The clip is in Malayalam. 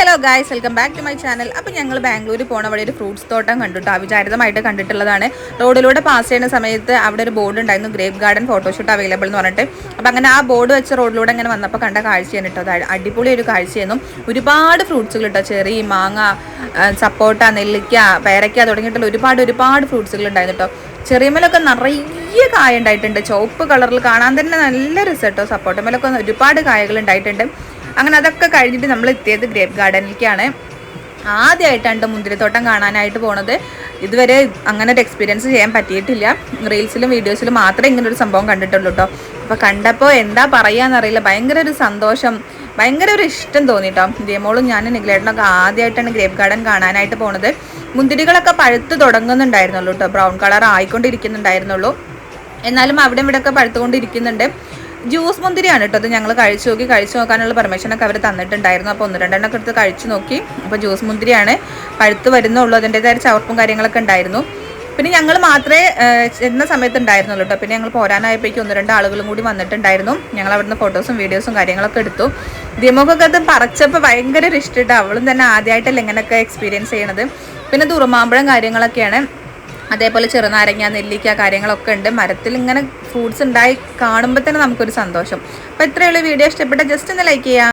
Hello guys, welcome back to my channel. അപ്പോൾ ഞങ്ങൾ ബാംഗ്ലൂർ പോണ വഴി ഒരു ഫ്രൂട്ട്സ് തോട്ടം കണ്ടിട്ടോ, അവിചാരിതമായിട്ട് കണ്ടിട്ടുള്ളതാണ്. റോഡിലൂടെ പാസ് ചെയ്യുന്ന സമയത്ത് അവിടെ ഒരു ബോർഡ് ഉണ്ടായിരുന്നു, ഗ്രേപ്പ് ഗാർഡൻ ഫോട്ടോഷൂട്ട് അവൈലബിൾ എന്ന് പറഞ്ഞിട്ട്. അപ്പോൾ അങ്ങനെ ആ ബോർഡ് വെച്ച റോഡിലൂടെ അങ്ങനെ വന്നപ്പോൾ കണ്ട കാഴ്ചയാണ് കേട്ടോ. അത് അടിപൊളി ഒരു കാഴ്ചയായിരുന്നു. ഒരുപാട് ഫ്രൂട്ട്സുകൾ കേട്ടോ, ചെറി, മാങ്ങ, സപ്പോട്ട, നെല്ലിക്ക, പേരയ്ക്ക തുടങ്ങിയിട്ടുള്ള ഒരുപാട് ഫ്രൂട്ട്സുകൾ ഉണ്ടായിരുന്നു കേട്ടോ. ചെറിയമേലൊക്കെ നിറയെ കായ ഉണ്ടായിട്ടുണ്ട്, ചുവപ്പ് കളറിൽ കാണാൻ തന്നെ നല്ല രസം കേട്ടോ. സപ്പോട്ടമേലൊക്കെ ഒരുപാട് കായകൾ ഉണ്ടായിട്ടുണ്ട്. അങ്ങനെ അതൊക്കെ കഴിഞ്ഞിട്ട് നമ്മൾ എത്തിയത് ഗ്രേപ്പ് ഗാർഡനിലേക്കാണ്. ആദ്യമായിട്ടാണ് മുന്തിരിത്തോട്ടം കാണാനായിട്ട് പോണത്. ഇതുവരെ അങ്ങനെ ഒരു എക്സ്പീരിയൻസ് ചെയ്യാൻ പറ്റിയിട്ടില്ല. റീൽസിലും വീഡിയോസിലും മാത്രമേ ഇങ്ങനെ ഒരു സംഭവം കണ്ടിട്ടുള്ളൂ കേട്ടോ. അപ്പോൾ കണ്ടപ്പോൾ എന്താ പറയാന്നറിയില്ല, ഭയങ്കര ഒരു സന്തോഷം, ഭയങ്കര ഒരു ഇഷ്ടം തോന്നിട്ടോ. ജയമോളും ഞാൻ നിഖിലേട്ടനൊക്കെ ആദ്യമായിട്ടാണ് ഗ്രേപ്പ് ഗാർഡൻ കാണാനായിട്ട് പോണത്. മുന്തിരികളൊക്കെ പഴുത്ത് തുടങ്ങുന്നുണ്ടായിരുന്നുള്ളൂ കേട്ടോ, ബ്രൗൺ കളർ ആയിക്കൊണ്ടിരിക്കുന്നുണ്ടായിരുന്നുള്ളൂ. എന്നാലും അവിടെ ഇവിടെയൊക്കെ പഴുത്തുകൊണ്ടിരിക്കുന്നുണ്ട്. ജ്യൂസ് മുന്തിരിയാണ് കേട്ടോ. അത് ഞങ്ങൾ കഴിച്ചു നോക്കാനുള്ള പെർമിഷനൊക്കെ അവർ തന്നിട്ടുണ്ടായിരുന്നു. അപ്പോൾ 1-2 എടുത്ത് കഴിച്ചു നോക്കി. അപ്പോൾ ജ്യൂസ് മുന്തിരിയാണ്, പഴുത്ത് വരുന്നുള്ളൂ. അതിൻ്റെതായ ചവർപ്പും കാര്യങ്ങളൊക്കെ ഉണ്ടായിരുന്നു. പിന്നെ ഞങ്ങൾ മാത്രമേ ചെന്ന സമയത്ത് ഉണ്ടായിരുന്നുള്ളൂ കേട്ടോ. പിന്നെ ഞങ്ങൾ പോരാനായപ്പോഴേക്കും 1-2 ആളുകളും കൂടി വന്നിട്ടുണ്ടായിരുന്നു. ഞങ്ങൾ അവിടുന്ന് ഫോട്ടോസും വീഡിയോസും കാര്യങ്ങളൊക്കെ എടുത്തു. ദിയമൊക്കെ അത് പറിച്ചപ്പോൾ ഭയങ്കര ഒരു ഇഷ്ടമായിട്ട്, അവളും തന്നെ ആദ്യമായിട്ടല്ല ഇങ്ങനെയൊക്കെ എക്സ്പീരിയൻസ് ചെയ്യണത്. പിന്നെ തുറമാമ്പഴം കാര്യങ്ങളൊക്കെയാണ്, അതേപോലെ ചെറുനാരങ്ങ, നെല്ലിക്ക കാര്യങ്ങളൊക്കെ ഉണ്ട്. മരത്തിൽ ഇങ്ങനെ ഫ്രൂട്ട്സ് ഉണ്ടായി കാണുമ്പോൾ തന്നെ നമുക്കൊരു സന്തോഷം. അപ്പോൾ ഇത്രയുള്ള വീഡിയോ ഇഷ്ടപ്പെട്ട ജസ്റ്റ് ഒന്ന് ലൈക്ക് ചെയ്യാം.